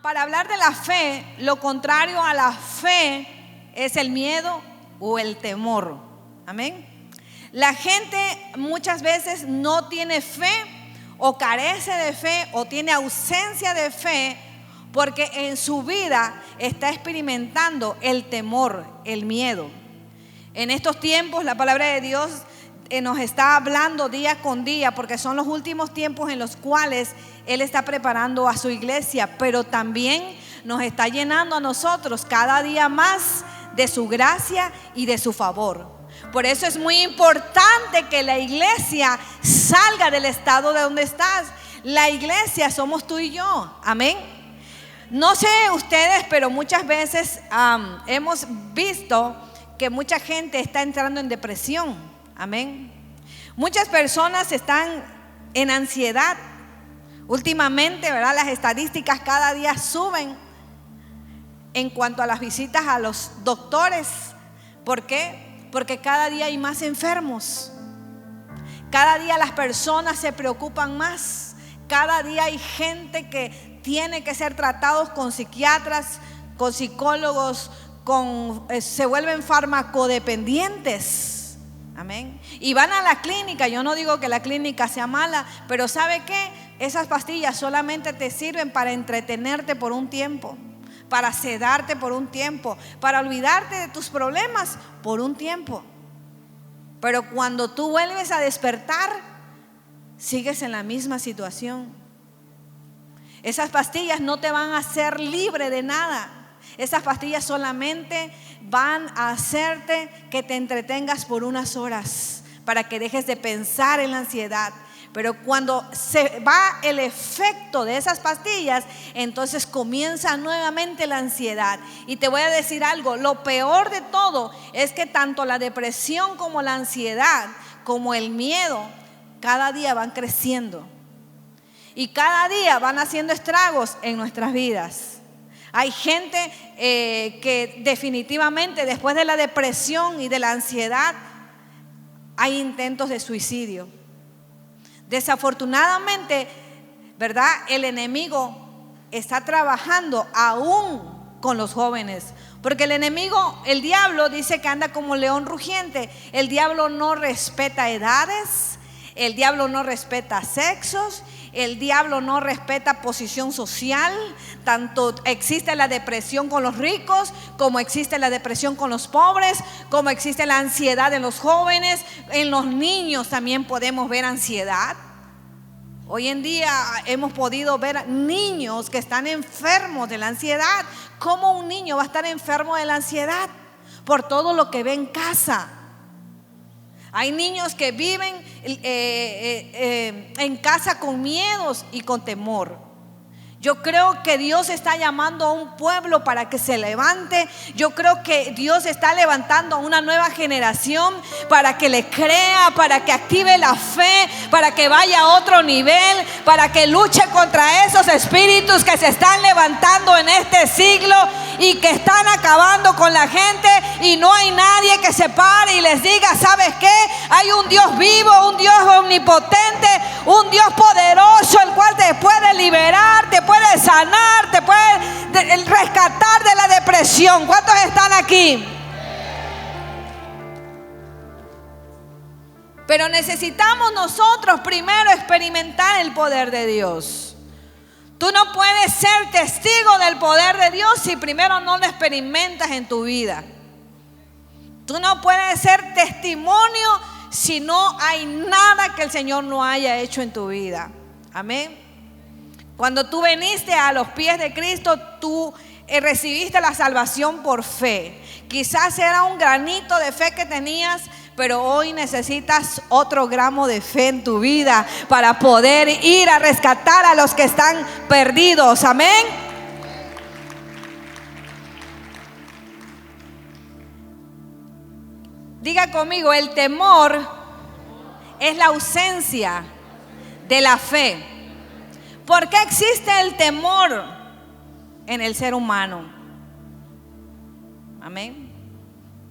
Para hablar de la fe, lo contrario a la fe es el miedo o el temor. Amén. La gente muchas veces no tiene fe o carece de fe o tiene ausencia de fe porque en su vida está experimentando el temor, el miedo. En estos tiempos la palabra de Dios nos está hablando día con día, porque son los últimos tiempos en los cuales Él está preparando a su iglesia, pero también nos está llenando a nosotros cada día más de su gracia y de su favor. Por eso es muy importante que la iglesia salga del estado de donde estás. La iglesia somos tú y yo, amén. No sé ustedes, pero muchas veces hemos visto que mucha gente está entrando en depresión. Amén. Muchas personas están en ansiedad. Últimamente, ¿verdad? Las estadísticas cada día suben en cuanto a las visitas a los doctores. ¿Por qué? Porque cada día hay más enfermos. Cada día las personas se preocupan más. Cada día hay gente que tiene que ser tratados con psiquiatras, con psicólogos, se vuelven farmacodependientes. Amén. Y van a la clínica. Yo no digo que la clínica sea mala, pero ¿sabe qué? Esas pastillas solamente te sirven para entretenerte por un tiempo, para sedarte por un tiempo, para olvidarte de tus problemas por un tiempo. Pero cuando tú vuelves a despertar, sigues en la misma situación. Esas pastillas no te van a hacer libre de nada. Esas pastillas solamente van a hacerte que te entretengas por unas horas para que dejes de pensar en la ansiedad. Pero cuando se va el efecto de esas pastillas, entonces comienza nuevamente la ansiedad. Y te voy a decir algo, lo peor de todo es que tanto la depresión como la ansiedad, como el miedo, cada día van creciendo. Y cada día van haciendo estragos en nuestras vidas. Hay gente que definitivamente después de la depresión y de la ansiedad hay intentos de suicidio. Desafortunadamente, ¿verdad? El enemigo está trabajando aún con los jóvenes. Porque el enemigo, el diablo, dice que anda como león rugiente. El diablo no respeta edades, el diablo no respeta sexos, el diablo no respeta posición social. Tanto existe la depresión con los ricos, como existe la depresión con los pobres, como existe la ansiedad en los jóvenes. En los niños también podemos ver ansiedad. Hoy en día hemos podido ver niños que están enfermos de la ansiedad. ¿Cómo un niño va a estar enfermo de la ansiedad? Por todo lo que ve en casa. Hay niños que viven en casa con miedos y con temor. Yo creo que Dios está llamando a un pueblo para que se levante. Yo creo que Dios está levantando a una nueva generación para que le crea, para que active la fe, para que vaya a otro nivel, para que luche contra esos espíritus que se están levantando en este siglo y que están acabando con la gente. Y no hay nadie que se pare y les diga: ¿sabes qué? Hay un Dios vivo, un Dios omnipotente, un Dios poderoso, el cual te puede liberar, te puede sanar, te puede rescatar de la depresión. ¿Cuántos están aquí? Pero necesitamos nosotros primero experimentar el poder de Dios. Tú no puedes ser testigo del poder de Dios si primero no lo experimentas en tu vida. Tú no puedes ser testimonio si no hay nada que el Señor no haya hecho en tu vida. Amén. Cuando tú viniste a los pies de Cristo, tú recibiste la salvación por fe. Quizás era un granito de fe que tenías, pero hoy necesitas otro gramo de fe en tu vida para poder ir a rescatar a los que están perdidos. Amén. Diga conmigo: el temor es la ausencia de la fe. ¿Por qué existe el temor en el ser humano? Amén.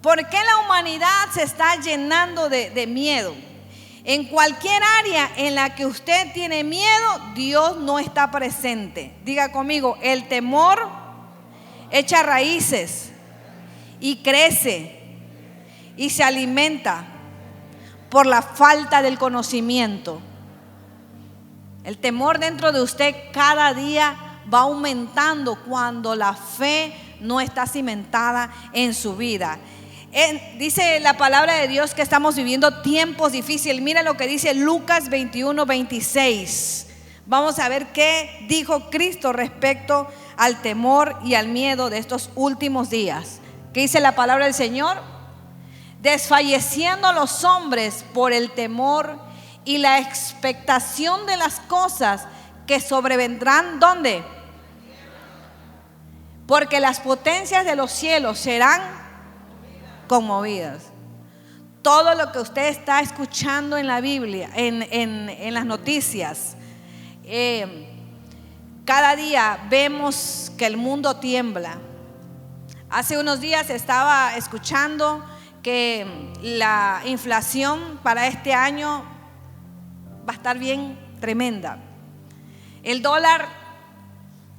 ¿Por qué la humanidad se está llenando de miedo? En cualquier área en la que usted tiene miedo, Dios no está presente. Diga conmigo, el temor echa raíces y crece y se alimenta por la falta del conocimiento. El temor dentro de usted cada día va aumentando cuando la fe no está cimentada en su vida. Dice la palabra de Dios que estamos viviendo tiempos difíciles. Mira lo que dice Lucas 21:26. Vamos a ver qué dijo Cristo respecto al temor y al miedo de estos últimos días. ¿Qué dice la palabra del Señor? Desfalleciendo los hombres por el temor y la expectación de las cosas que sobrevendrán, ¿dónde? Porque las potencias de los cielos serán conmovidas. Todo lo que usted está escuchando en la Biblia, en las noticias, cada día vemos que el mundo tiembla. Hace unos días estaba escuchando que la inflación para este año va a estar bien tremenda. El dólar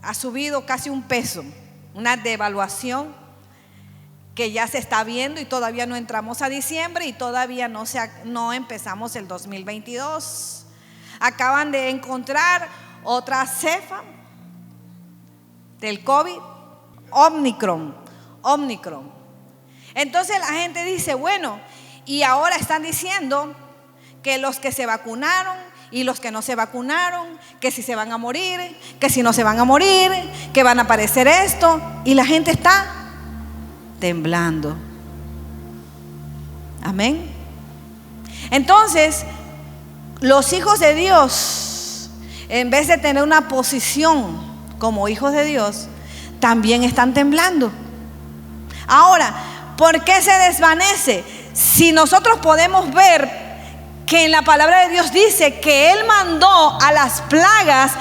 ha subido casi $1, una devaluación que ya se está viendo, y todavía no entramos a diciembre y todavía no empezamos el 2022. Acaban de encontrar otra cepa del COVID, Omicron. Entonces la gente dice, bueno, y ahora están diciendo que los que se vacunaron y los que no se vacunaron, que si se van a morir, que si no se van a morir, que van a aparecer esto, y la gente está temblando. Amén. Entonces, los hijos de Dios, en vez de tener una posición como hijos de Dios, también están temblando. Ahora, ¿por qué se desvanece? Si nosotros podemos ver que en la palabra de Dios dice que Él mandó a las plagas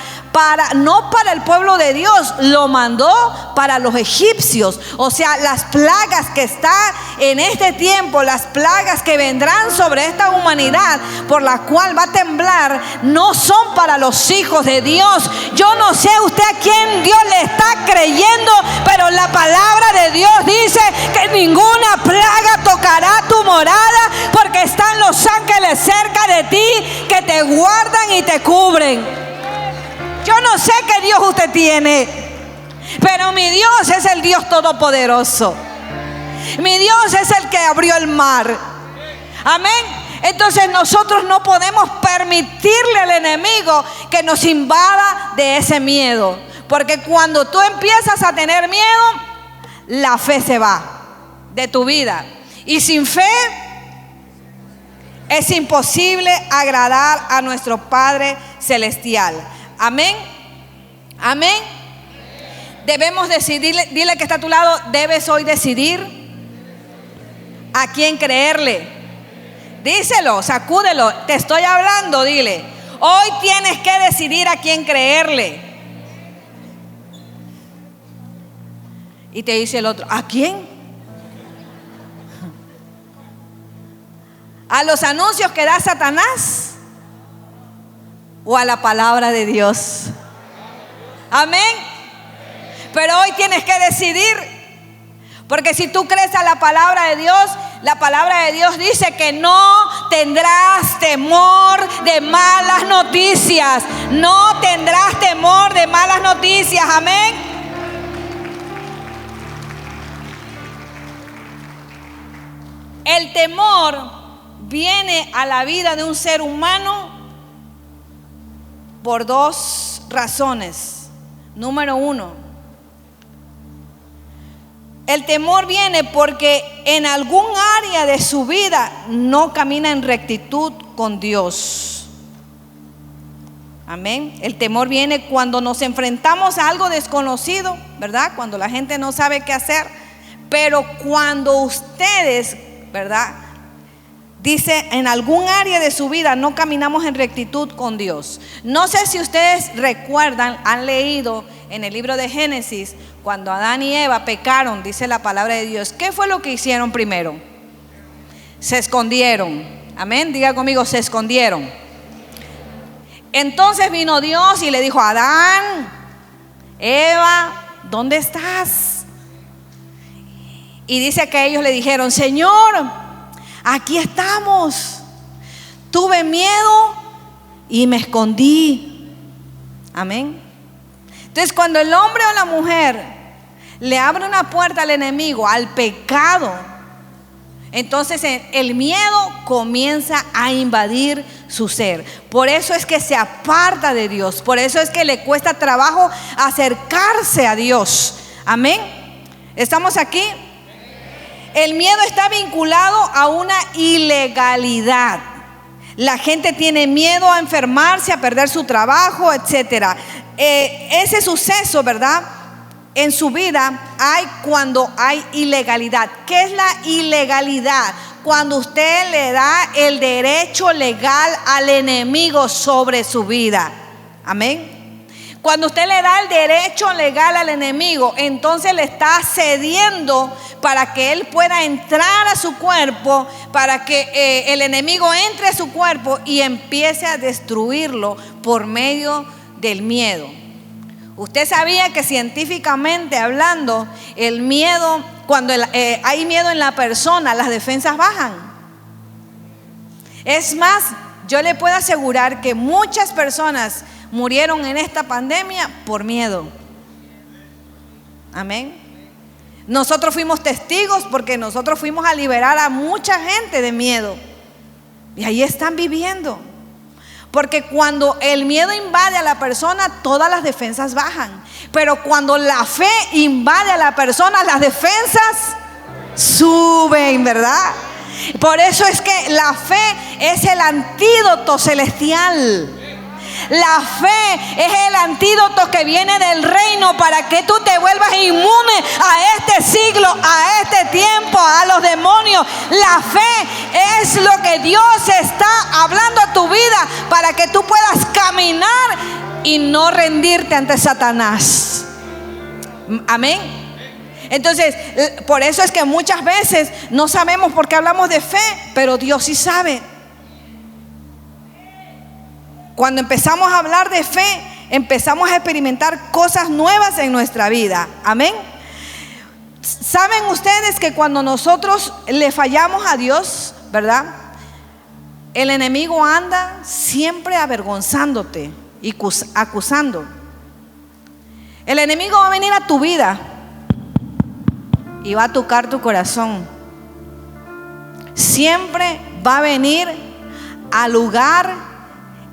no para el pueblo de Dios, lo mandó para los egipcios. O sea, las plagas que están en este tiempo, las plagas que vendrán sobre esta humanidad, por la cual va a temblar, no son para los hijos de Dios. Yo no sé usted a quién Dios le está creyendo, pero la palabra de Dios dice que ninguna plaga tocará tu morada, porque están los ángeles cerca de ti que te guardan y te cubren. Yo no sé qué Dios usted tiene, pero mi Dios es el Dios todopoderoso. Mi Dios es el que abrió el mar. Amén. Entonces nosotros no podemos permitirle al enemigo que nos invada de ese miedo, porque cuando tú empiezas a tener miedo, la fe se va de tu vida, y sin fe es imposible agradar a nuestro Padre Celestial. Amén. Amén. Debemos decidir. Dile que está a tu lado, debes hoy decidir a quién creerle. Díselo, sacúdelo. Te estoy hablando, dile. Hoy tienes que decidir a quién creerle. Y te dice el otro, ¿a quién? ¿A los anuncios que da Satanás o a la palabra de Dios? Amén. Pero hoy tienes que decidir, porque si tú crees a la palabra de Dios dice que no tendrás temor de malas noticias. No tendrás temor de malas noticias. Amén. El temor viene a la vida de un ser humano por dos razones. Número uno, el temor viene porque en algún área de su vida no camina en rectitud con Dios. Amén. El temor viene cuando nos enfrentamos a algo desconocido, ¿verdad? Cuando la gente no sabe qué hacer. Pero cuando ustedes, ¿verdad?, dice, en algún área de su vida no caminamos en rectitud con Dios. No sé si ustedes recuerdan, han leído en el libro de Génesis, cuando Adán y Eva pecaron, dice la palabra de Dios, ¿qué fue lo que hicieron primero? Se escondieron. Amén, diga conmigo, se escondieron. Entonces vino Dios y le dijo: Adán, Eva, ¿dónde estás? Y dice que ellos le dijeron: Señor, aquí estamos. Tuve miedo y me escondí. Amén. Entonces, cuando el hombre o la mujer le abre una puerta al enemigo, al pecado, entonces el miedo comienza a invadir su ser. Por eso es que se aparta de Dios. Por eso es que le cuesta trabajo acercarse a Dios. Amén. ¿Estamos aquí? El miedo está vinculado a una ilegalidad. La gente tiene miedo a enfermarse, a perder su trabajo, etcétera. Ese suceso, ¿verdad?, en su vida hay cuando hay ilegalidad. ¿Qué es la ilegalidad? Cuando usted le da el derecho legal al enemigo sobre su vida. Amén. Cuando usted le da el derecho legal al enemigo, entonces le está cediendo para que él pueda entrar a su cuerpo, para que el enemigo entre a su cuerpo y empiece a destruirlo por medio del miedo. Usted sabía que científicamente hablando, el miedo, cuando hay miedo en la persona, las defensas bajan. Es más, yo le puedo asegurar que muchas personas murieron en esta pandemia por miedo. Amén. Nosotros fuimos testigos porque nosotros fuimos a liberar a mucha gente de miedo. Y ahí están viviendo. Porque cuando el miedo invade a la persona, todas las defensas bajan. Pero cuando la fe invade a la persona, las defensas suben, ¿verdad? Por eso es que la fe es el antídoto celestial. La fe es el antídoto que viene del reino para que tú te vuelvas inmune a este siglo, a este tiempo, a los demonios. La fe es lo que Dios está hablando a tu vida para que tú puedas caminar y no rendirte ante Satanás. Amén. Entonces, por eso es que muchas veces no sabemos por qué hablamos de fe, pero Dios sí sabe. Cuando empezamos a hablar de fe, empezamos a experimentar cosas nuevas en nuestra vida. Amén. ¿Saben ustedes que cuando nosotros le fallamos a Dios, ¿verdad?, el enemigo anda siempre avergonzándote y acusando? El enemigo va a venir a tu vida y va a tocar tu corazón. Siempre va a venir al lugar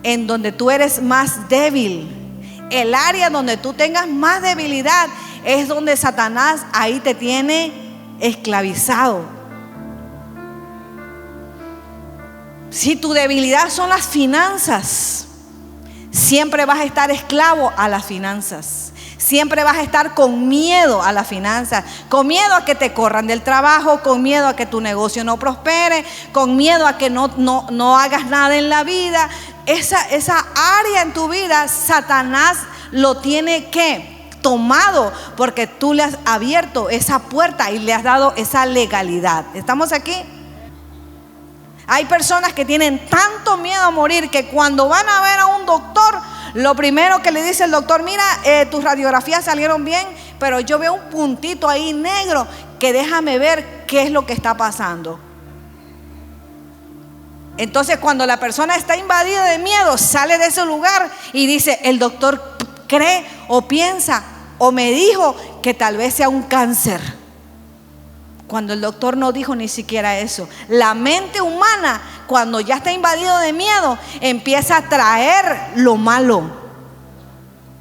en donde tú eres más débil. El área donde tú tengas más debilidad es donde Satanás ahí te tiene esclavizado. Si tu debilidad son las finanzas, siempre vas a estar esclavo a las finanzas. Siempre vas a estar con miedo a las finanzas, con miedo a que te corran del trabajo, con miedo a que tu negocio no prospere, con miedo a que no hagas nada en la vida. Esa área en tu vida, Satanás lo tiene tomado porque tú le has abierto esa puerta y le has dado esa legalidad. ¿Estamos aquí? Hay personas que tienen tanto miedo a morir que cuando van a ver a un doctor, lo primero que le dice el doctor: mira, tus radiografías salieron bien, pero yo veo un puntito ahí negro, que déjame ver qué es lo que está pasando. Entonces, cuando la persona está invadida de miedo, sale de ese lugar y dice: el doctor cree o piensa o me dijo que tal vez sea un cáncer, cuando el doctor no dijo ni siquiera eso. La mente humana, cuando ya está invadido de miedo, empieza a traer lo malo,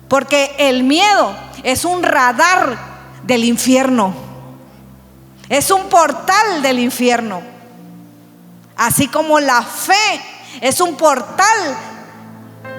porque el miedo es un radar del infierno, es un portal del infierno. Así como la fe es un portal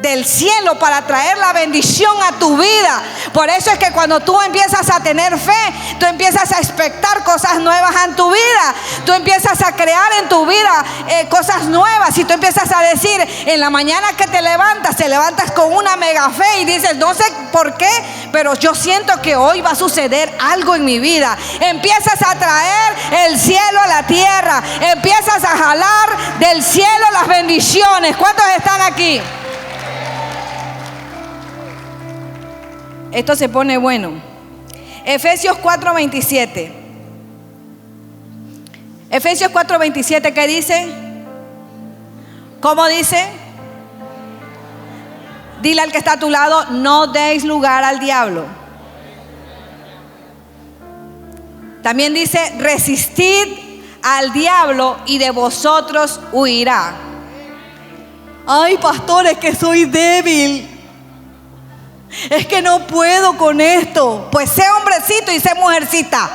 del cielo para traer la bendición a tu vida. Por eso es que cuando tú empiezas a tener fe, tú empiezas a expectar cosas nuevas en tu vida. Tú empiezas a crear en tu vida cosas nuevas. Y tú empiezas a decir, en la mañana que te levantas con una mega fe y dices, no sé por qué, pero yo siento que hoy va a suceder algo en mi vida. Empiezas a traer el cielo a la tierra. Empiezas a jalar del cielo las bendiciones. ¿Cuántos están aquí? Esto se pone bueno. Efesios 4:27. Efesios 4:27, ¿qué dice? ¿Cómo dice? Dile al que está a tu lado, no deis lugar al diablo. También dice, resistid al diablo y de vosotros huirá. Ay, pastor, es que soy débil. Es que no puedo con esto. Pues sé hombrecito y sé mujercita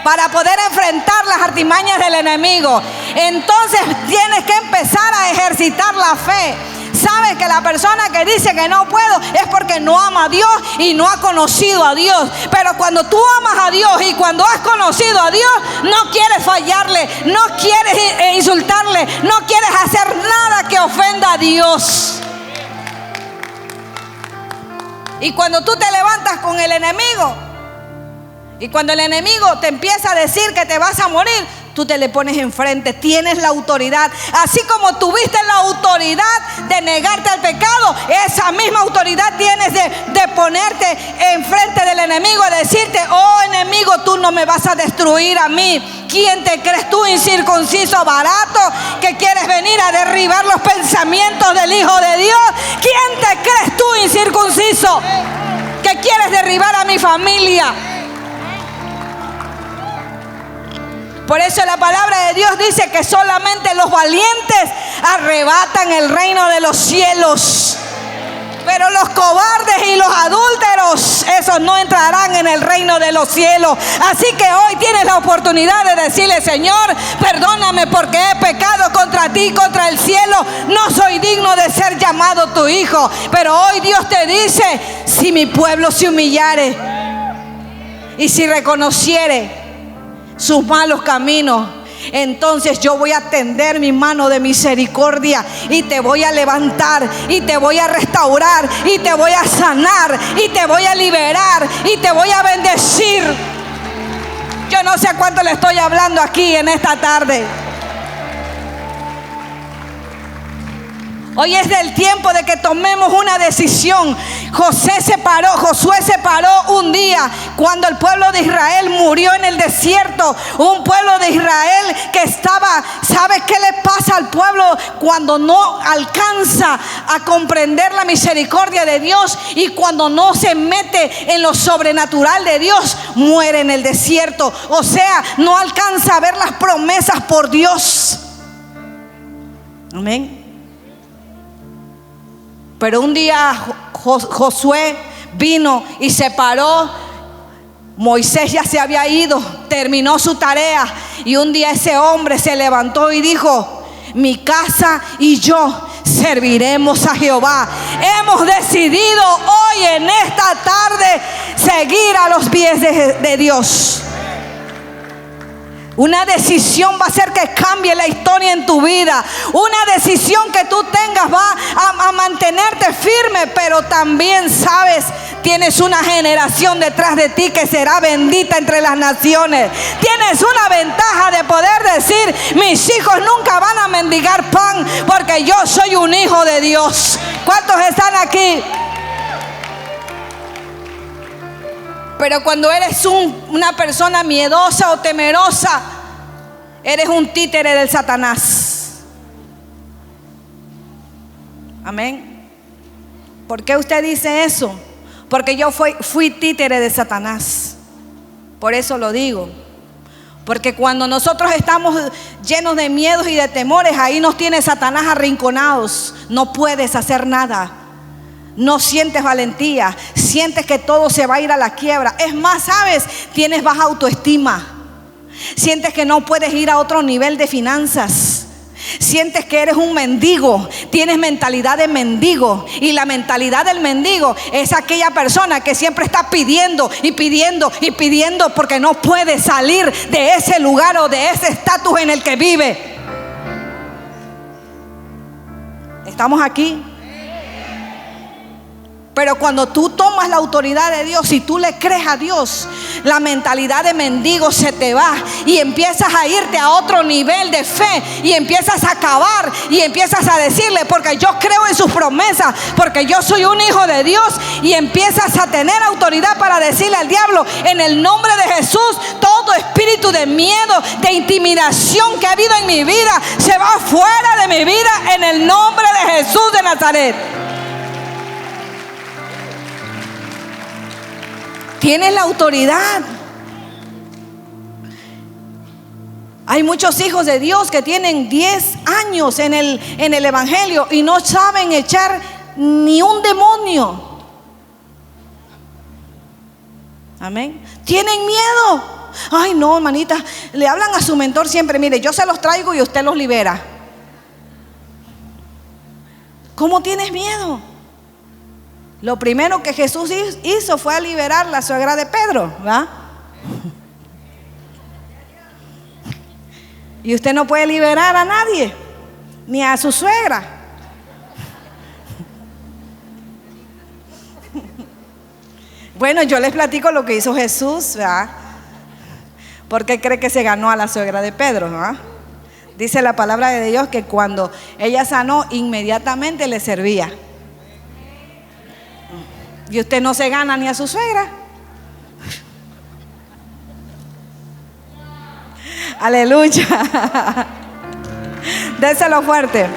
para poder enfrentar las artimañas del enemigo. Entonces tienes que empezar a ejercitar la fe. Sabes que la persona que dice que no puedo es porque no ama a Dios y no ha conocido a Dios. Pero cuando tú amas a Dios y cuando has conocido a Dios, no quieres fallarle, no quieres insultarle, no quieres hacer nada que ofenda a Dios. Y cuando tú te levantas con el enemigo, y cuando el enemigo te empieza a decir que te vas a morir, tú te le pones enfrente, tienes la autoridad. Así como tuviste la autoridad de negarte al pecado, esa misma autoridad tienes de ponerte enfrente del enemigo y decirte, oh enemigo, tú no me vas a destruir a mí. ¿Quién te crees tú, incircunciso barato, que quieres venir a derribar los pensamientos del Hijo de Dios? ¿Quién te crees tú, incircunciso, que quieres derribar a mi familia? Por eso la palabra de Dios dice que solamente los valientes arrebatan el reino de los cielos. Pero los cobardes y los adúlteros, esos no entrarán en el reino de los cielos. Así que hoy tienes la oportunidad de decirle, Señor, perdóname porque he pecado contra ti, contra el cielo. No soy digno de ser llamado tu hijo. Pero hoy Dios te dice, si mi pueblo se humillare y si reconociere sus malos caminos, entonces yo voy a tender mi mano de misericordia y te voy a levantar y te voy a restaurar y te voy a sanar y te voy a liberar y te voy a bendecir. Yo no sé a cuánto le estoy hablando aquí en esta tarde. Hoy es del tiempo de que tomemos una decisión. Josué se paró un día cuando el pueblo de Israel murió en el desierto. Un pueblo de Israel que estaba, ¿sabes qué le pasa al pueblo cuando no alcanza a comprender la misericordia de Dios y cuando no se mete en lo sobrenatural de Dios? Muere en el desierto. O sea, no alcanza a ver las promesas por Dios. Amén. Pero un día Josué vino y se paró. Moisés ya se había ido, terminó su tarea. Y un día ese hombre se levantó y dijo, mi casa y yo serviremos a Jehová. Hemos decidido hoy en esta tarde seguir a los pies de Dios. Una decisión va a hacer que cambie la historia en tu vida. Una decisión que tú tengas va a mantenerte firme, pero también sabes, tienes una generación detrás de ti que será bendita entre las naciones. Tienes una ventaja de poder decir, mis hijos nunca van a mendigar pan porque yo soy un hijo de Dios. ¿Cuántos están aquí? Pero cuando eres una persona miedosa o temerosa, eres un títere del Satanás. Amén. ¿Por qué usted dice eso? Porque yo fui títere de Satanás. Por eso lo digo. Porque cuando nosotros estamos llenos de miedos y de temores, ahí nos tiene Satanás arrinconados. No puedes hacer nada. No sientes valentía, sientes que todo se va a ir a la quiebra. Es más, sabes, tienes baja autoestima. Sientes que no puedes ir a otro nivel de finanzas. Sientes que eres un mendigo, tienes mentalidad de mendigo. Y la mentalidad del mendigo es aquella persona que siempre está pidiendo y pidiendo y pidiendo porque no puede salir de ese lugar o de ese estatus en el que vive. ¿Estamos aquí? Pero cuando tú tomas la autoridad de Dios y tú le crees a Dios, la mentalidad de mendigo se te va y empiezas a irte a otro nivel de fe y empiezas a acabar y empiezas a decirle, porque yo creo en sus promesas, porque yo soy un hijo de Dios, y empiezas a tener autoridad para decirle al diablo, en el nombre de Jesús, todo espíritu de miedo, de intimidación que ha habido en mi vida, se va fuera de mi vida en el nombre de Jesús de Nazaret. Tienes la autoridad. Hay muchos hijos de Dios que tienen 10 años en el evangelio y no saben echar ni un demonio. Amén. Tienen miedo. Ay, no, hermanita, le hablan a su mentor siempre, mire, yo se los traigo y usted los libera. ¿Cómo tienes miedo? Lo primero que Jesús hizo fue liberar la suegra de Pedro, ¿verdad? Y usted no puede liberar a nadie, ni a su suegra. Bueno, yo les platico lo que hizo Jesús, ¿verdad? ¿Por qué cree que se ganó a la suegra de Pedro, ¿verdad? Dice la palabra de Dios que cuando ella sanó, inmediatamente le servía. Y usted no se gana ni a su suegra. Aleluya. Déselo fuerte.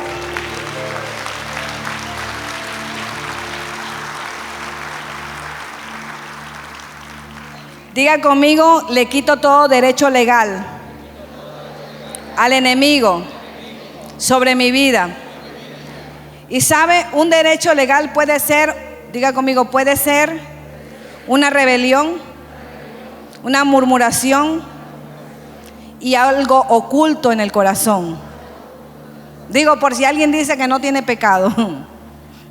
Diga conmigo, le quito todo derecho legal al enemigo sobre mi vida. Y sabe, un derecho legal puede ser, diga conmigo, puede ser una rebelión, una murmuración y algo oculto en el corazón. Digo, por si alguien dice que no tiene pecado,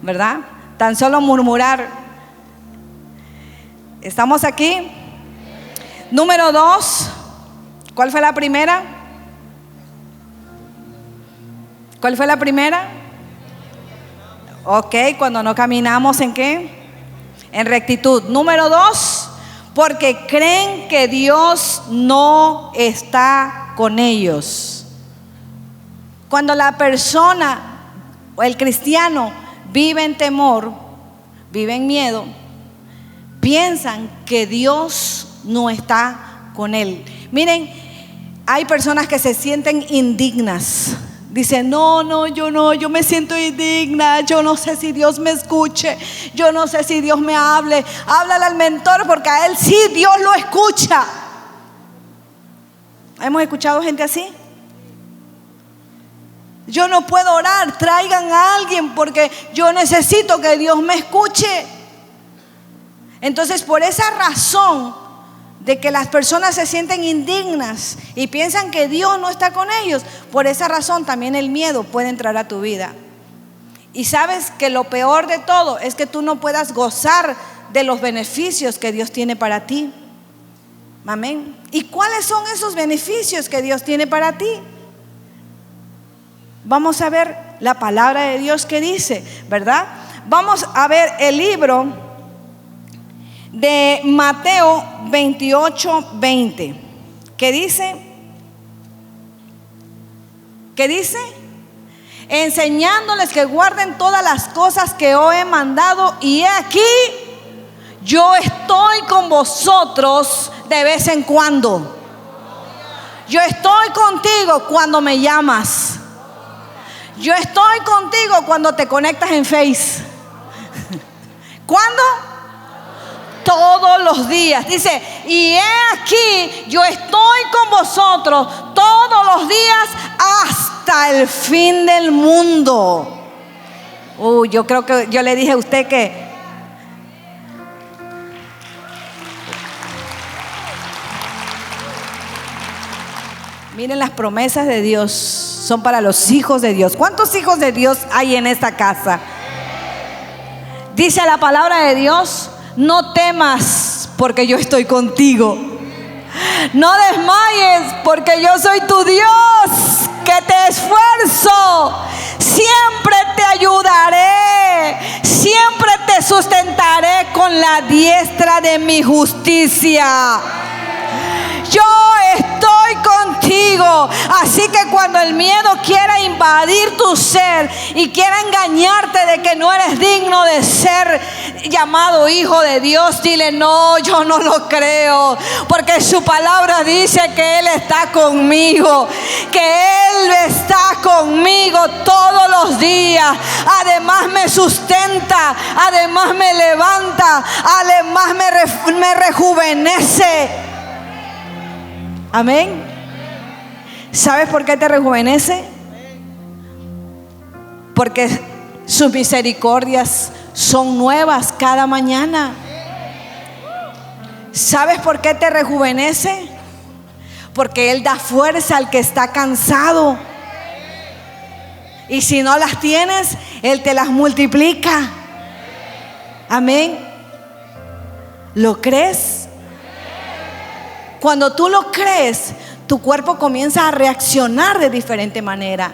¿verdad? Tan solo murmurar. ¿Estamos aquí? Número 2. ¿Cuál fue la primera? ¿Cuál fue la primera? Ok, cuando no caminamos ¿en qué? En rectitud. Número 2, porque creen que Dios no está con ellos. Cuando la persona o el cristiano vive en temor, vive en miedo, piensan que Dios no está con él. Miren, hay personas que se sienten indignas. Dicen, no, yo me siento indigna, yo no sé si Dios me escuche, yo no sé si Dios me hable. Háblale al mentor porque a él sí Dios lo escucha. ¿Hemos escuchado gente así? Yo no puedo orar, traigan a alguien porque yo necesito que Dios me escuche. Entonces, por esa razón de que las personas se sienten indignas y piensan que Dios no está con ellos, por esa razón también el miedo puede entrar a tu vida. Y sabes que lo peor de todo es que tú no puedas gozar de los beneficios que Dios tiene para ti. Amén. ¿Y cuáles son esos beneficios que Dios tiene para ti? Vamos a ver la palabra de Dios que dice, ¿verdad? Vamos a ver el libro de Mateo 28:20, que dice, enseñándoles que guarden todas las cosas que os he mandado, y he aquí, yo estoy con vosotros de vez en cuando. Yo estoy contigo cuando me llamas. Yo estoy contigo cuando te conectas en Face. ¿Cuándo? Todos los días. Dice, y he aquí, yo estoy con vosotros todos los días hasta el fin del mundo. Yo creo que yo le dije a usted que Miren, las promesas de Dios son para los hijos de Dios. ¿Cuántos hijos de Dios hay en esta casa? Dice la palabra de Dios: no temas, porque yo estoy contigo. No desmayes, porque yo soy tu Dios, que te esfuerzo. Siempre te ayudaré, siempre te sustentaré con la diestra de mi justicia. Yo estoy contigo. Así que cuando el miedo quiera invadir tu ser y quiera engañarte de que no eres digno de ser llamado hijo de Dios, dile: no, yo no lo creo, porque su palabra dice que Él está conmigo, que Él está conmigo todos los días. Además me sustenta, además me levanta, además me rejuvenece. Amén. ¿Sabes por qué te rejuvenece? Porque sus misericordias son nuevas cada mañana. ¿Sabes por qué te rejuvenece? Porque Él da fuerza al que está cansado. Y si no las tienes, Él te las multiplica. Amén. ¿Lo crees? Cuando tú lo crees, tu cuerpo comienza a reaccionar de diferente manera.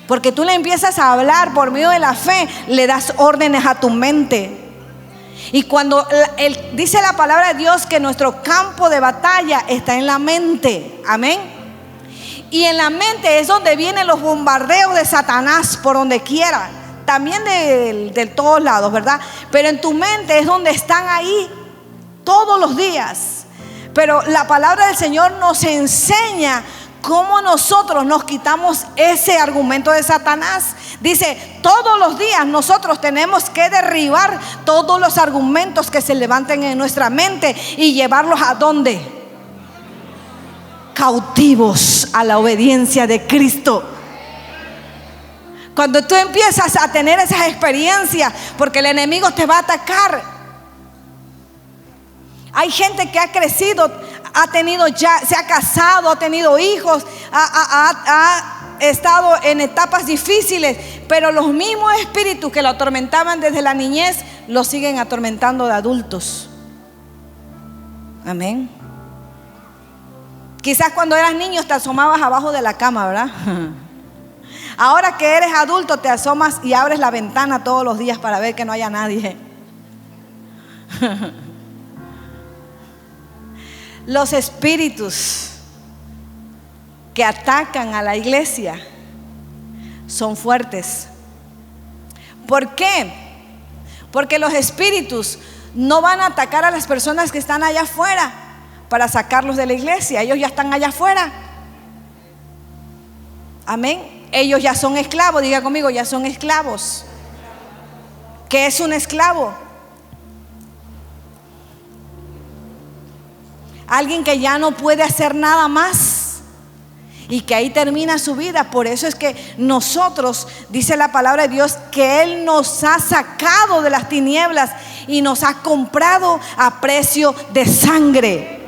Porque tú le empiezas a hablar por medio de la fe, le das órdenes a tu mente. Y cuando dice la palabra de Dios que nuestro campo de batalla está en la mente. Amén. Y en la mente es donde vienen los bombardeos de Satanás por donde quiera. También de todos lados, ¿verdad? Pero en tu mente es donde están ahí todos los días. Pero la palabra del Señor nos enseña cómo nosotros nos quitamos ese argumento de Satanás. Dice: todos los días nosotros tenemos que derribar todos los argumentos que se levanten en nuestra mente y llevarlos ¿a dónde? Cautivos a la obediencia de Cristo. Cuando tú empiezas a tener esas experiencias, porque el enemigo te va a atacar. Hay gente que ha crecido, ha tenido ya, se ha casado, ha tenido hijos, ha estado en etapas difíciles, pero los mismos espíritus que lo atormentaban desde la niñez lo siguen atormentando de adultos. Amén. Quizás cuando eras niño te asomabas abajo de la cama, ¿verdad? Ahora que eres adulto te asomas y abres la ventana todos los días para ver que no haya nadie. Los espíritus que atacan a la iglesia son fuertes. ¿Por qué? Porque los espíritus no van a atacar a las personas que están allá afuera para sacarlos de la iglesia. Ellos ya están allá afuera. Amén. Ellos ya son esclavos. Diga conmigo: ya son esclavos. ¿Qué es un esclavo? Alguien que ya no puede hacer nada más y que ahí termina su vida. Por eso es que nosotros, dice la palabra de Dios, que Él nos ha sacado de las tinieblas y nos ha comprado a precio de sangre.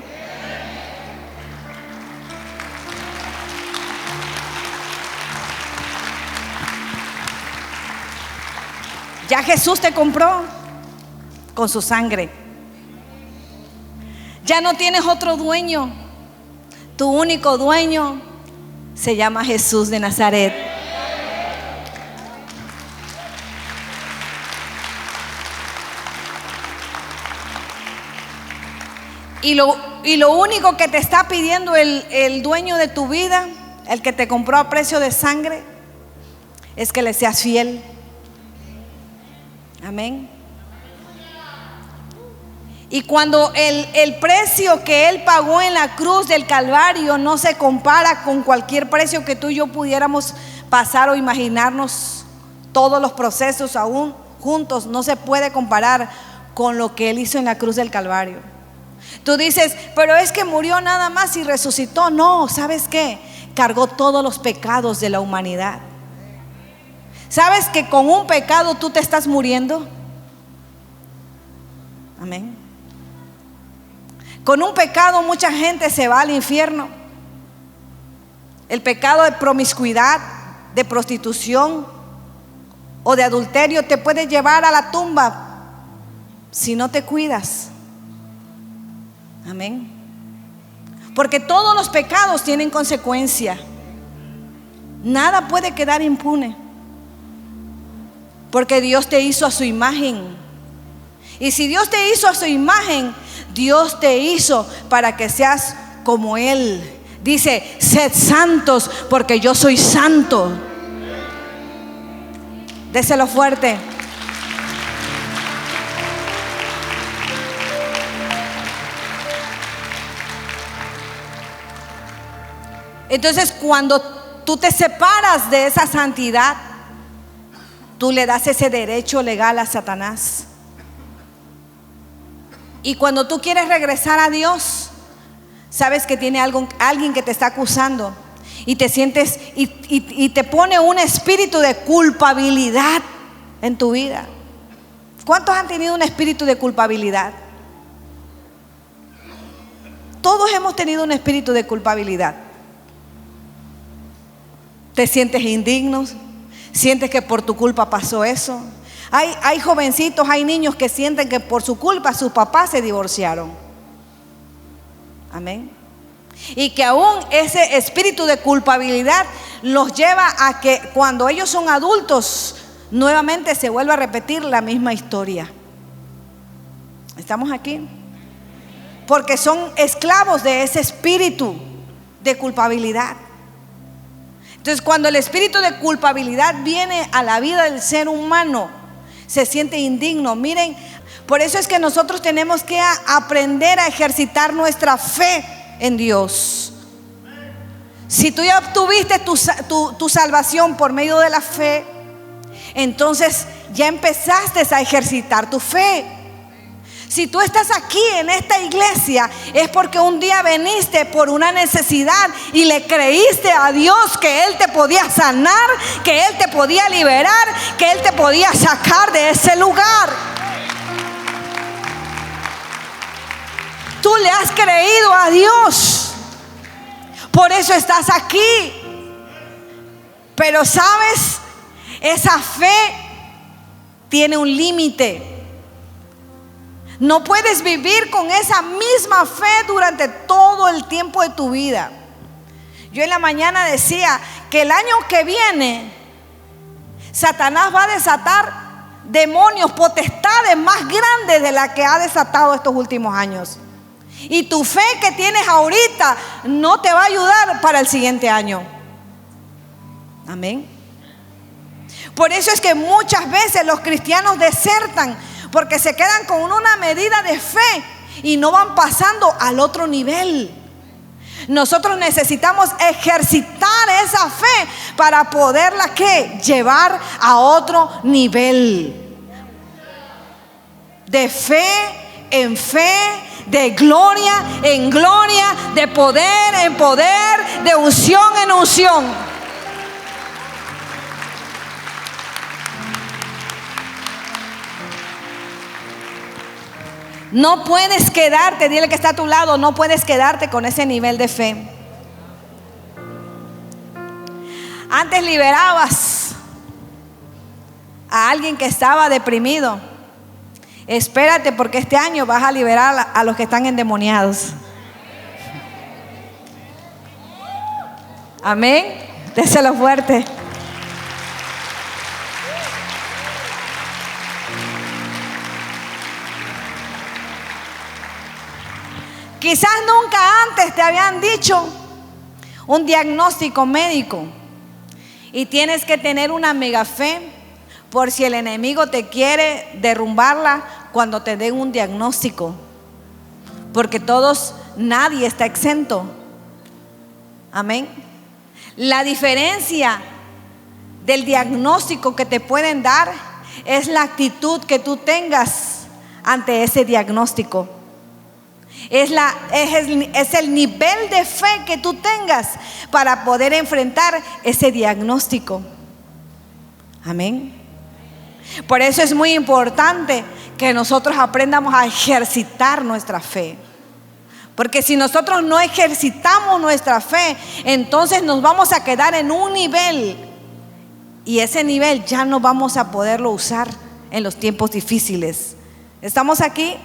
Ya Jesús te compró con su sangre. Ya no tienes otro dueño. Tu único dueño se llama Jesús de Nazaret. Y lo único que te está pidiendo el dueño de tu vida, el que te compró a precio de sangre, es que le seas fiel. Amén. Y cuando el precio que Él pagó en la cruz del Calvario no se compara con cualquier precio que tú y yo pudiéramos pasar o imaginarnos, todos los procesos aún juntos, no se puede comparar con lo que Él hizo en la cruz del Calvario. Tú dices: pero es que murió nada más y resucitó. No, ¿sabes qué? Cargó todos los pecados de la humanidad. ¿Sabes que con un pecado tú te estás muriendo? Amén. Con un pecado mucha gente se va al infierno. El pecado de promiscuidad, de prostitución o de adulterio te puede llevar a la tumba si no te cuidas. Amén. Porque todos los pecados tienen consecuencia. Nada puede quedar impune. Porque Dios te hizo a su imagen. Y si Dios te hizo a su imagen, Dios te hizo para que seas como Él. Dice, sed santos porque yo soy santo. Déselo fuerte. Entonces, cuando tú te separas de esa santidad, tú le das ese derecho legal a Satanás. Y cuando tú quieres regresar a Dios, sabes que tiene alguien que te está acusando y te sientes y te pone un espíritu de culpabilidad en tu vida. ¿Cuántos han tenido un espíritu de culpabilidad? Todos hemos tenido un espíritu de culpabilidad. Te sientes indigno, sientes que por tu culpa pasó eso. Hay jovencitos, hay niños que sienten que por su culpa sus papás se divorciaron. Amén. Y que aún ese espíritu de culpabilidad los lleva a que cuando ellos son adultos, nuevamente se vuelva a repetir la misma historia. ¿Estamos aquí? Porque son esclavos de ese espíritu de culpabilidad. Entonces, cuando el espíritu de culpabilidad viene a la vida del ser humano, se siente indigno. Miren, por eso es que nosotros tenemos que aprender a ejercitar nuestra fe en Dios. Si tú ya obtuviste tu salvación por medio de la fe, entonces ya empezaste a ejercitar tu fe. Si tú estás aquí en esta iglesia, es porque un día viniste por una necesidad y le creíste a Dios que Él te podía sanar, que Él te podía liberar, que Él te podía sacar de ese lugar. Tú le has creído a Dios, por eso estás aquí. Pero sabes, esa fe tiene un límite. No puedes vivir con esa misma fe durante todo el tiempo de tu vida. Yo en la mañana decía que el año que viene Satanás va a desatar demonios, potestades más grandes de las que ha desatado estos últimos años. Y tu fe que tienes ahorita no te va a ayudar para el siguiente año. Amén. Por eso es que muchas veces los cristianos desertan, porque se quedan con una medida de fe y no van pasando al otro nivel. Nosotros necesitamos ejercitar esa fe para poderla llevar a otro nivel. De fe en fe, de gloria en gloria, de poder en poder, de unción en unción. No puedes quedarte, dile que está a tu lado, no puedes quedarte con ese nivel de fe. Antes liberabas a alguien que estaba deprimido. Espérate, porque este año vas a liberar a los que están endemoniados. Amén. Déselo fuerte. Quizás nunca antes te habían dicho un diagnóstico médico y tienes que tener una mega fe por si el enemigo te quiere derrumbarla cuando te den un diagnóstico, porque nadie está exento. Amén. La diferencia del diagnóstico que te pueden dar es la actitud que tú tengas ante ese diagnóstico. Es el nivel de fe que tú tengas para poder enfrentar ese diagnóstico. Amén. Por eso es muy importante que nosotros aprendamos a ejercitar nuestra fe. Porque si nosotros no ejercitamos nuestra fe, entonces nos vamos a quedar en un nivel, y ese nivel ya no vamos a poderlo usar en los tiempos difíciles. ¿Estamos aquí?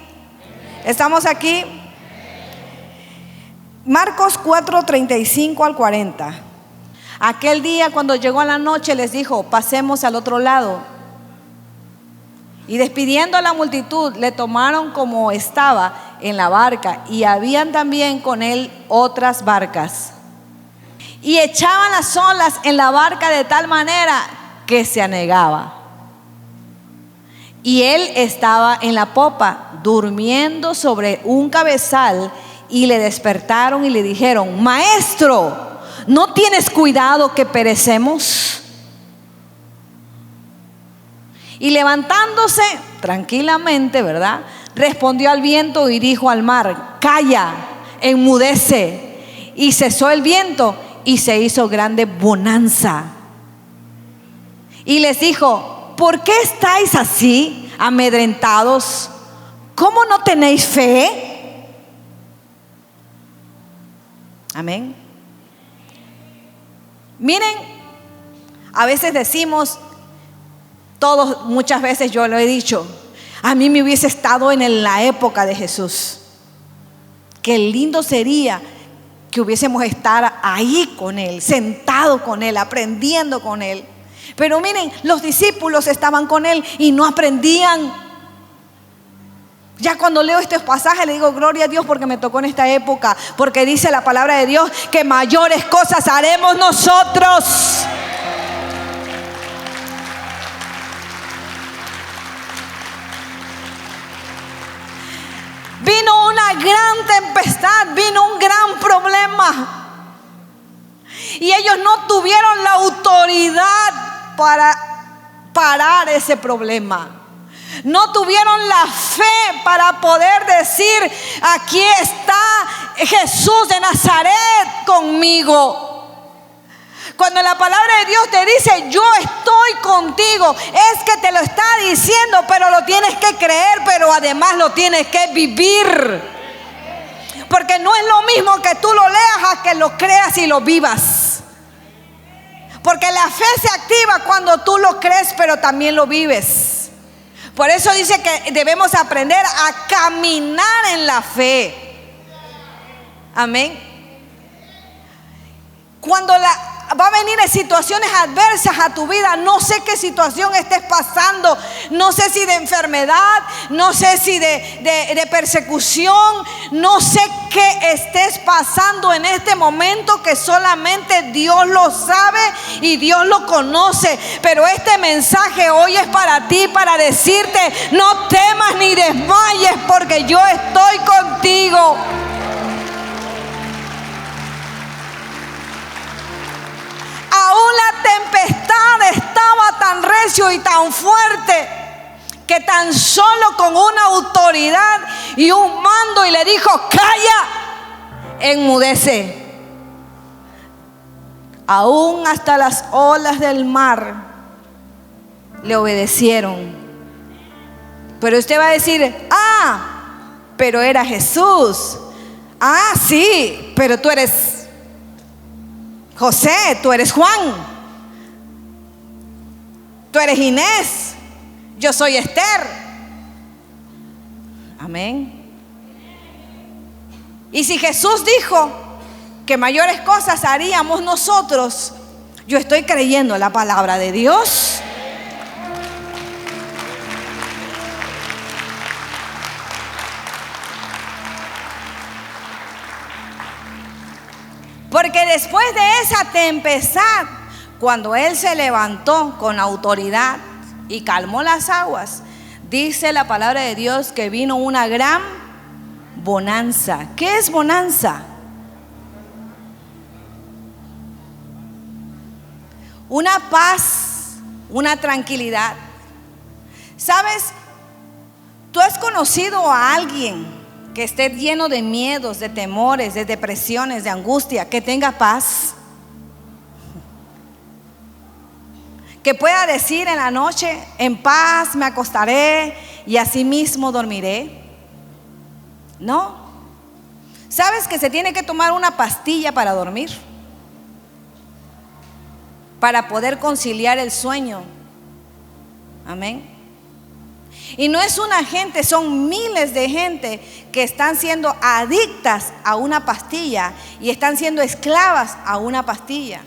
¿Estamos aquí? Marcos 4:35 al 40. Aquel día, cuando llegó a la noche, les dijo: pasemos al otro lado. Y despidiendo a la multitud, le tomaron como estaba en la barca, y habían también con él otras barcas. Y echaban las olas en la barca de tal manera que se anegaba. Y él estaba en la popa, durmiendo sobre un cabezal, y le despertaron y le dijeron: Maestro, ¿no tienes cuidado que perecemos? Y levantándose tranquilamente, ¿verdad?, respondió al viento y dijo al mar: Calla, enmudece. Y cesó el viento y se hizo grande bonanza. Y les dijo: ¿por qué estáis así amedrentados? ¿Cómo no tenéis fe? Amén. Miren, a veces decimos, todos, muchas veces yo lo he dicho: a mí me hubiese estado en la época de Jesús. Qué lindo sería que hubiésemos estado ahí con Él, sentado con Él, aprendiendo con Él. Pero miren, los discípulos estaban con Él y no aprendían. Ya cuando leo estos pasajes le digo: gloria a Dios, porque me tocó en esta época, porque dice la palabra de Dios que mayores cosas haremos nosotros. Vino una gran tempestad, vino un gran problema, y ellos no tuvieron la autoridad para parar ese problema. No tuvieron la fe para poder decir: aquí está Jesús de Nazaret conmigo. Cuando la palabra de Dios te dice: yo estoy contigo, es que te lo está diciendo, pero lo tienes que creer, pero además lo tienes que vivir. Porque no es lo mismo que tú lo leas a que lo creas y lo vivas. Porque la fe se activa cuando tú lo crees, pero también lo vives. Por eso dice que debemos aprender a caminar en la fe. Amén. Cuando va a venir en situaciones adversas a tu vida, no sé qué situación estés pasando, no sé si de enfermedad, no sé si de persecución, no sé qué estés pasando en este momento, que solamente Dios lo sabe y Dios lo conoce. Pero este mensaje hoy es para ti, para decirte: no temas ni desmayes, porque yo estoy contigo. Aún la tempestad estaba tan recio y tan fuerte que tan solo con una autoridad y un mando, y le dijo: calla, enmudece. Aún hasta las olas del mar le obedecieron. Pero usted va a decir: pero era Jesús. Sí, pero tú eres José, tú eres Juan, tú eres Inés, yo soy Esther. Amén. Y si Jesús dijo que mayores cosas haríamos nosotros, yo estoy creyendo la palabra de Dios. Porque después de esa tempestad, cuando Él se levantó con autoridad y calmó las aguas, dice la palabra de Dios que vino una gran bonanza. ¿Qué es bonanza? Una paz, una tranquilidad. ¿Sabes? ¿Tú has conocido a alguien que esté lleno de miedos, de temores, de depresiones, de angustia, que tenga paz? Que pueda decir en la noche: en paz me acostaré y así mismo dormiré. No. ¿Sabes que se tiene que tomar una pastilla para dormir? Para poder conciliar el sueño. Amén. Y no es una gente, son miles de gente que están siendo adictas a una pastilla y están siendo esclavas a una pastilla.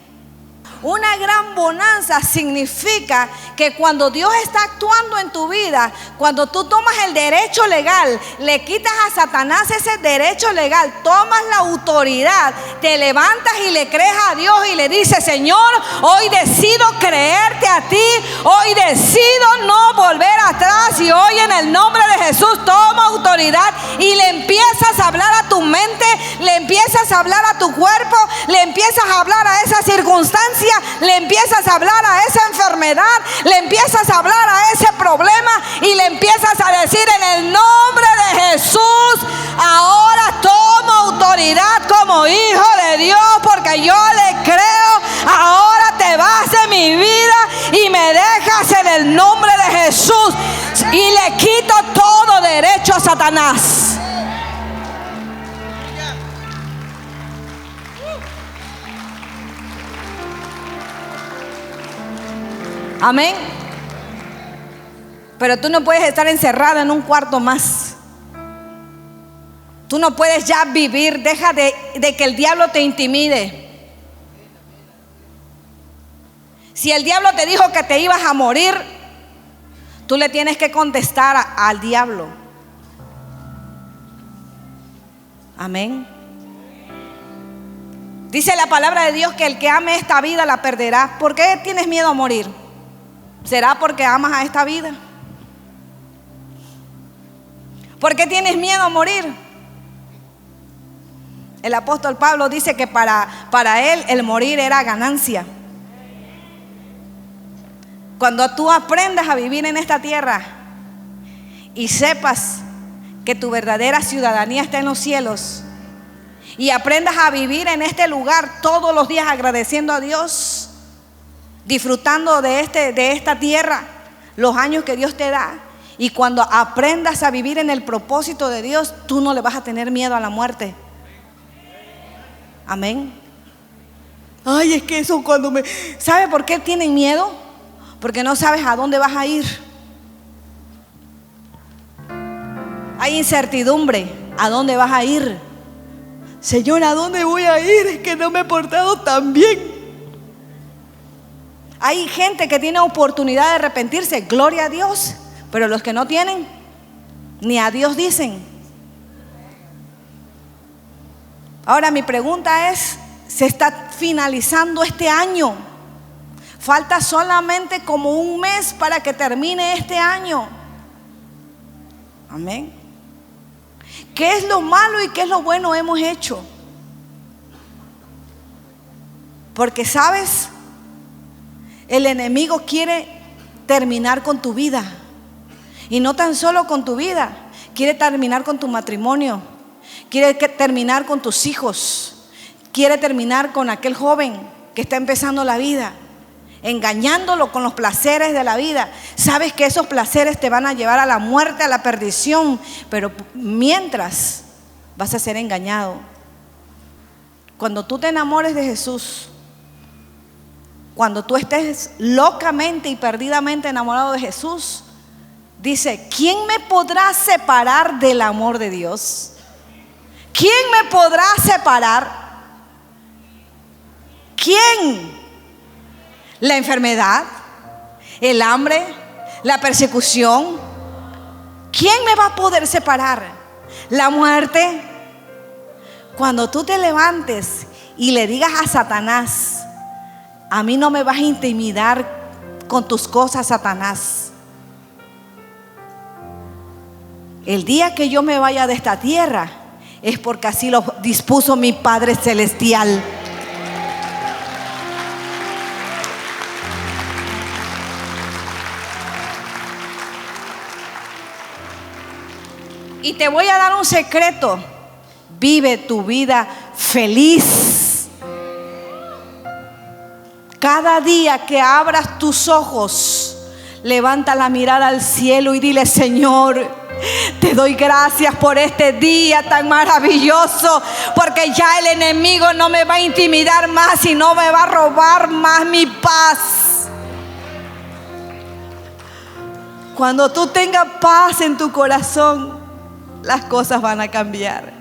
Una gran bonanza significa que cuando Dios está actuando en tu vida, cuando tú tomas el derecho legal, le quitas a Satanás ese derecho legal, tomas la autoridad, te levantas y le crees a Dios y le dices: Señor, hoy decido creerte a ti, hoy decido no volver atrás, y hoy en el nombre de Jesús tomo autoridad y le empiezas a hablar a tu mente, le empiezas a hablar a tu cuerpo, le empiezas a hablar a esa circunstancia, le empiezas a hablar a esa enfermedad, le empiezas a hablar a ese problema y le empiezas a decir: en el nombre de Jesús, ahora tomo autoridad como hijo de Dios, porque yo le creo. Ahora te vas de mi vida y me dejas en el nombre de Jesús, y le quito todo derecho a Satanás. Amén. Pero tú no puedes estar encerrada en un cuarto más. Tú no puedes ya vivir. Deja de que el diablo te intimide. Si el diablo te dijo que te ibas a morir, tú le tienes que contestar al diablo. Amén. Dice la palabra de Dios que el que ame esta vida la perderá. ¿Por qué tienes miedo a morir? ¿Será porque amas a esta vida? ¿Por qué tienes miedo a morir? El apóstol Pablo dice que para él el morir era ganancia. Cuando tú aprendas a vivir en esta tierra y sepas que tu verdadera ciudadanía está en los cielos, y aprendas a vivir en este lugar todos los días agradeciendo a Dios, disfrutando de esta tierra, los años que Dios te da, y cuando aprendas a vivir en el propósito de Dios, tú no le vas a tener miedo a la muerte. Amén. Ay, es que eso ¿sabe por qué tienen miedo? Porque no sabes a dónde vas a ir. Hay incertidumbre. ¿A dónde vas a ir? Señor, ¿a dónde voy a ir? Es que no me he portado tan bien. Hay gente que tiene oportunidad de arrepentirse, gloria a Dios, pero los que no tienen, ni a Dios dicen. Ahora mi pregunta es: se está finalizando este año, falta solamente como un mes para que termine este año. Amén. ¿Qué es lo malo y qué es lo bueno hemos hecho? Porque sabes, el enemigo quiere terminar con tu vida. Y no tan solo con tu vida, quiere terminar con tu matrimonio, quiere terminar con tus hijos, quiere terminar con aquel joven que está empezando la vida, engañándolo con los placeres de la vida. Sabes que esos placeres te van a llevar a la muerte, a la perdición, pero mientras vas a ser engañado. Cuando tú te enamores de Jesús, cuando tú estés locamente y perdidamente enamorado de Jesús, dice: ¿quién me podrá separar del amor de Dios? ¿Quién me podrá separar? ¿Quién? ¿La enfermedad? ¿El hambre? ¿La persecución? ¿Quién me va a poder separar? ¿La muerte? Cuando tú te levantes y le digas a Satanás: a mí no me vas a intimidar con tus cosas, Satanás. El día que yo me vaya de esta tierra es porque así lo dispuso mi Padre Celestial. Y te voy a dar un secreto: vive tu vida feliz. Cada día que abras tus ojos, levanta la mirada al cielo y dile: Señor, Te doy gracias por este día tan maravilloso, porque ya el enemigo no me va a intimidar más y no me va a robar más mi paz. Cuando tú tengas paz en tu corazón, las cosas van a cambiar.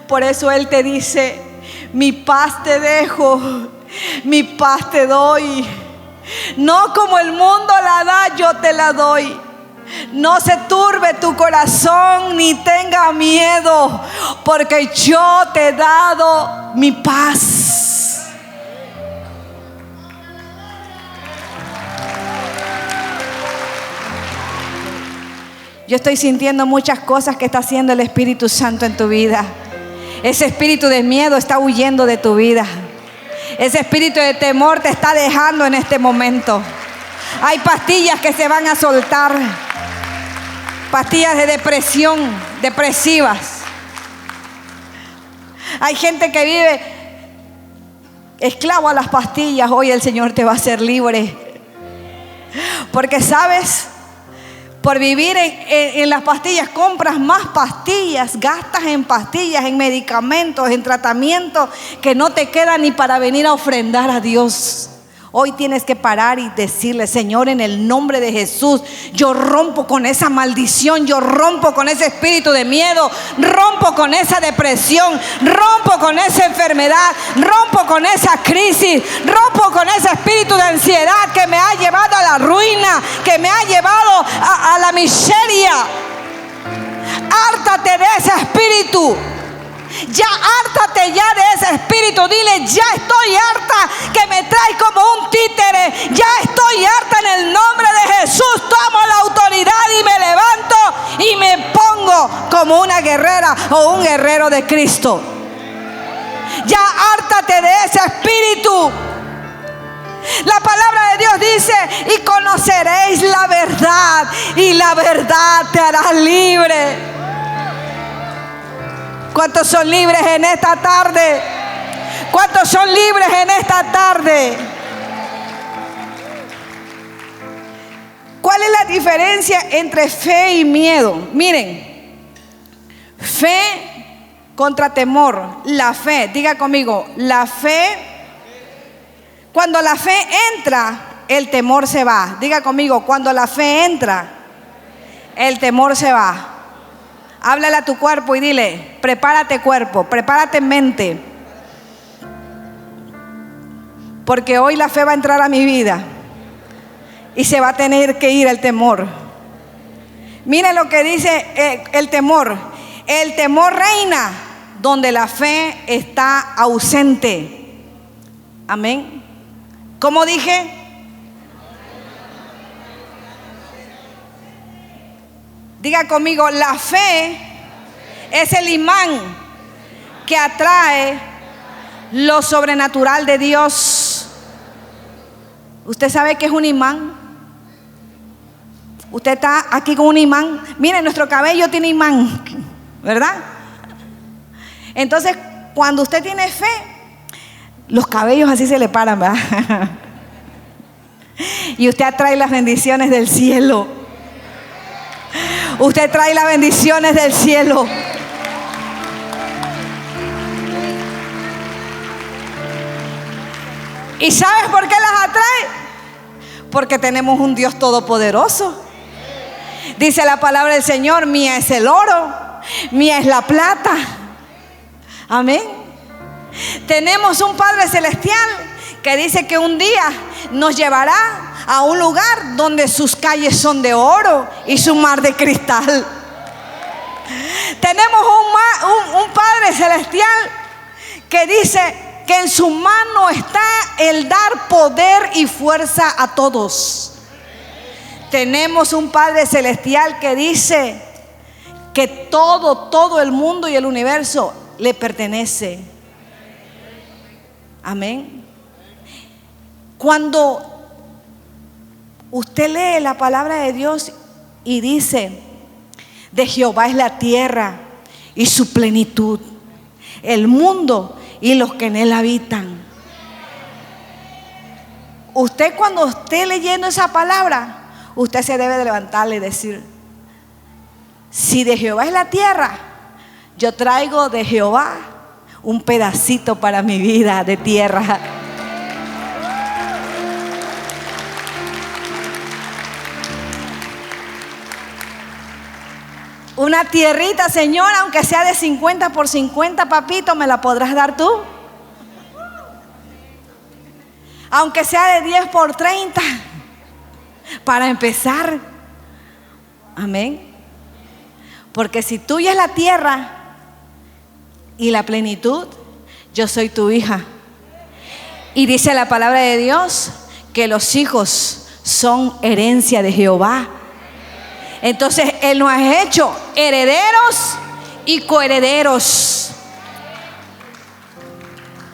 Por eso Él te dice: mi paz te dejo, mi paz te doy. No como el mundo la da, yo te la doy. No se turbe tu corazón ni tenga miedo, porque yo te he dado mi paz. Yo estoy sintiendo muchas cosas que está haciendo el Espíritu Santo en tu vida. Ese espíritu de miedo está huyendo de tu vida. Ese espíritu de temor te está dejando en este momento. Hay pastillas que se van a soltar. Pastillas de depresión, depresivas. Hay gente que vive esclavo a las pastillas. Hoy el Señor te va a hacer libre. Porque sabes, por vivir en las pastillas, compras más pastillas, gastas en pastillas, en medicamentos, en tratamientos, que no te queda ni para venir a ofrendar a Dios. Hoy tienes que parar y decirle: Señor, en el nombre de Jesús, yo rompo con esa maldición, yo rompo con ese espíritu de miedo, rompo con esa depresión, rompo con esa enfermedad, rompo con esa crisis, rompo con ese espíritu de ansiedad que me ha llevado a la ruina, que me ha llevado a la miseria. Hártate de ese espíritu. Ya hártate ya de ese espíritu. Dile: ya estoy harta que me trae como un títere. Ya estoy harta, en el nombre de Jesús. Tomo la autoridad y me levanto y me pongo como una guerrera o un guerrero de Cristo. Ya hártate de ese espíritu. La palabra de Dios dice: y conoceréis la verdad, y la verdad te hará libre. ¿Cuántos son libres en esta tarde? ¿Cuántos son libres en esta tarde? ¿Cuál es la diferencia entre fe y miedo? Miren, fe contra temor. La fe, diga conmigo, la fe. Cuando la fe entra, el temor se va. Diga conmigo, cuando la fe entra, el temor se va. Háblale a tu cuerpo y dile: prepárate cuerpo, prepárate mente, porque hoy la fe va a entrar a mi vida y se va a tener que ir el temor. Miren lo que dice el temor. El temor reina donde la fe está ausente. Amén. ¿Cómo dije? Diga conmigo: la fe es el imán que atrae lo sobrenatural de Dios. ¿Usted sabe qué es un imán? Usted está aquí con un imán. Miren, nuestro cabello tiene imán, ¿verdad? Entonces, cuando usted tiene fe, los cabellos así se le paran, ¿verdad? Y usted atrae las bendiciones del cielo. Usted trae las bendiciones del cielo. ¿Y sabes por qué las atrae? Porque tenemos un Dios todopoderoso. Dice la palabra del Señor: mía es el oro, mía es la plata. Amén. Tenemos un Padre celestial que dice que un día nos llevará a un lugar donde sus calles son de oro y su mar de cristal. Tenemos un Padre celestial que dice que en su mano está el dar poder y fuerza a todos. Tenemos un Padre celestial que dice que todo el mundo y el universo le pertenece. Amén. Cuando usted lee la palabra de Dios y dice: de Jehová es la tierra y su plenitud, el mundo y los que en él habitan. Usted, cuando esté leyendo esa palabra, usted se debe de levantarle y decir: Si de Jehová es la tierra, yo traigo de Jehová un pedacito para mi vida de tierra. Una tierrita, Señor, aunque sea de 50 por 50, papito, ¿me la podrás dar tú? Aunque sea de 10 por 30, para empezar. Amén. Porque si tuya es la tierra y la plenitud, yo soy tu hija. Y dice la palabra de Dios que los hijos son herencia de Jehová. Entonces Él nos ha hecho herederos y coherederos.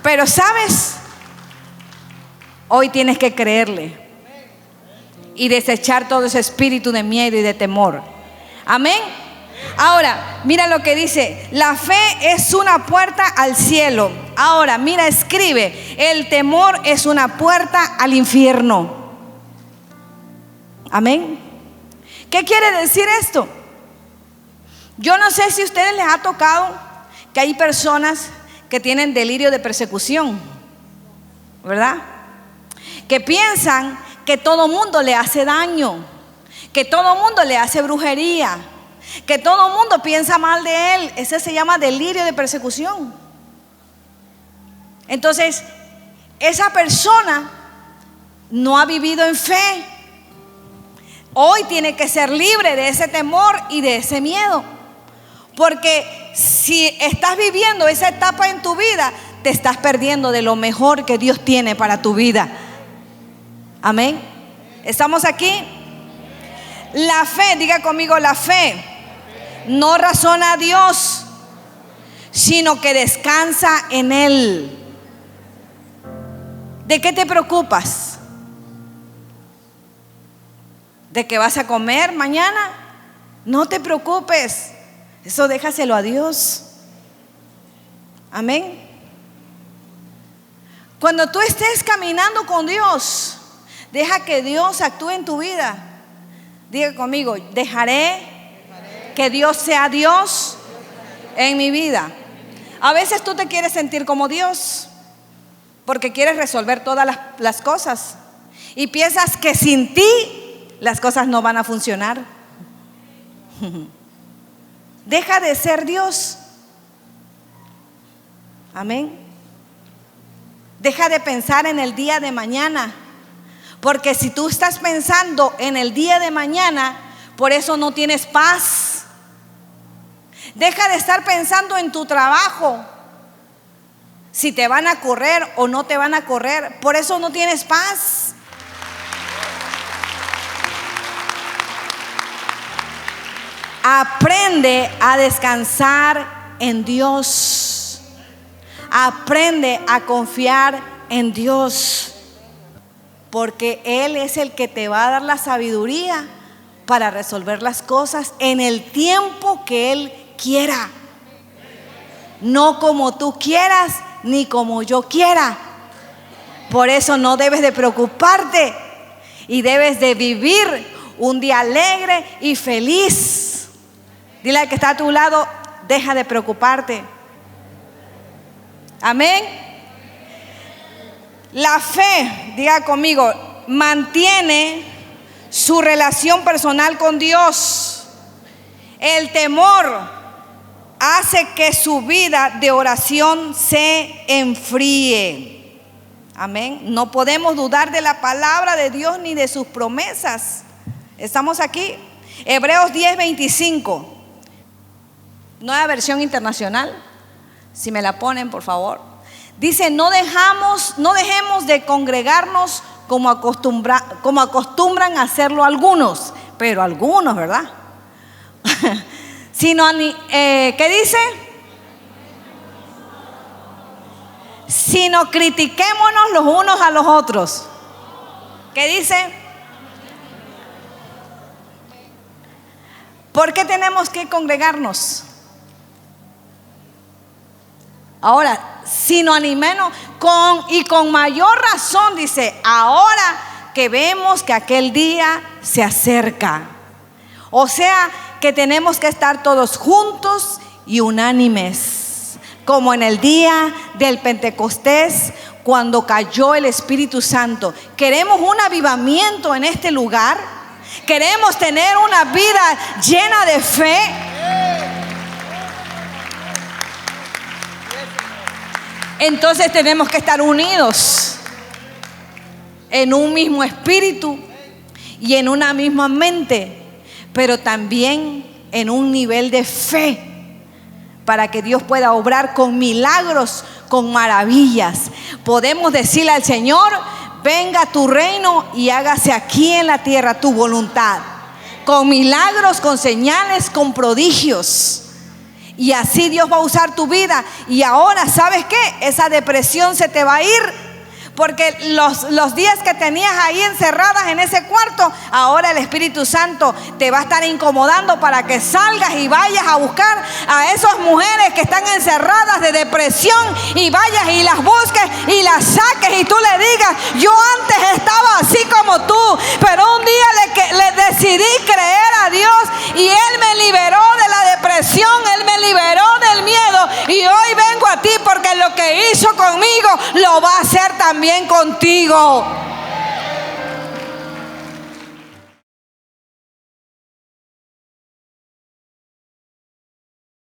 Pero ¿sabes? Hoy tienes que creerle y desechar todo ese espíritu de miedo y de temor. Amén. Ahora, mira lo que dice: la fe es una puerta al cielo. Ahora, mira, escribe: el temor es una puerta al infierno. Amén. ¿Qué quiere decir esto? Yo no sé si a ustedes les ha tocado que hay personas que tienen delirio de persecución, ¿verdad? Que piensan que todo mundo le hace daño, que todo mundo le hace brujería, que todo mundo piensa mal de él. Ese se llama delirio de persecución. Entonces, esa persona no ha vivido en fe. Hoy tiene que ser libre de ese temor y de ese miedo. Porque si estás viviendo esa etapa en tu vida, te estás perdiendo de lo mejor que Dios tiene para tu vida. Amén. ¿Estamos aquí? La fe, diga conmigo, la fe no razona a Dios, sino que descansa en Él. ¿De qué te preocupas? ¿De que vas a comer mañana? No te preocupes, eso déjaselo a Dios. Amén. Cuando tú estés caminando con Dios, deja que Dios actúe en tu vida. Diga conmigo: dejaré que Dios sea Dios en mi vida. A veces tú te quieres sentir como Dios porque quieres resolver todas las cosas y piensas que sin ti las cosas no van a funcionar. Deja de ser Dios. Amén. Deja de pensar en el día de mañana, porque si tú estás pensando en el día de mañana, por eso no tienes paz. Deja de estar pensando en tu trabajo, si te van a correr o no te van a correr, por eso no tienes paz. Aprende a descansar en Dios. Aprende a confiar en Dios, porque Él es el que te va a dar la sabiduría para resolver las cosas en el tiempo que Él quiera. No como tú quieras, ni como yo quiera. Por eso no debes de preocuparte y debes de vivir un día alegre y feliz. Dile al que está a tu lado: deja de preocuparte. Amén. La fe, diga conmigo, mantiene su relación personal con Dios. El temor hace que su vida de oración se enfríe. Amén. No podemos dudar de la palabra de Dios ni de sus promesas. ¿Estamos aquí? Hebreos 10:25, Nueva Versión Internacional. Si me la ponen, por favor. Dice: no dejemos de congregarnos como acostumbran a hacerlo algunos, pero algunos, ¿verdad? ¿Qué dice? Sino critiquémonos los unos a los otros. ¿Qué dice? ¿Por qué tenemos que congregarnos? Ahora, sino animémonos con mayor razón, dice, ahora que vemos que aquel día se acerca. O sea, que tenemos que estar todos juntos y unánimes, como en el día del Pentecostés, cuando cayó el Espíritu Santo. Queremos un avivamiento en este lugar. Queremos tener una vida llena de fe. Entonces tenemos que estar unidos en un mismo espíritu y en una misma mente, pero también en un nivel de fe, para que Dios pueda obrar con milagros, con maravillas. Podemos decirle al Señor: venga tu reino y hágase aquí en la tierra tu voluntad, con milagros, con señales, con prodigios. Y así Dios va a usar tu vida. Y ahora, ¿sabes qué? Esa depresión se te va a ir. Porque los días que tenías ahí encerradas en ese cuarto, ahora el Espíritu Santo te va a estar incomodando para que salgas y vayas a buscar a esas mujeres que están encerradas de depresión, y vayas y las busques y las saques, y tú le digas: yo antes estaba así como tú, pero un día le decidí creer a Dios y Él me liberó de la depresión, Él me liberó del miedo, y hoy vengo a ti porque lo que hizo conmigo lo va a hacer también contigo.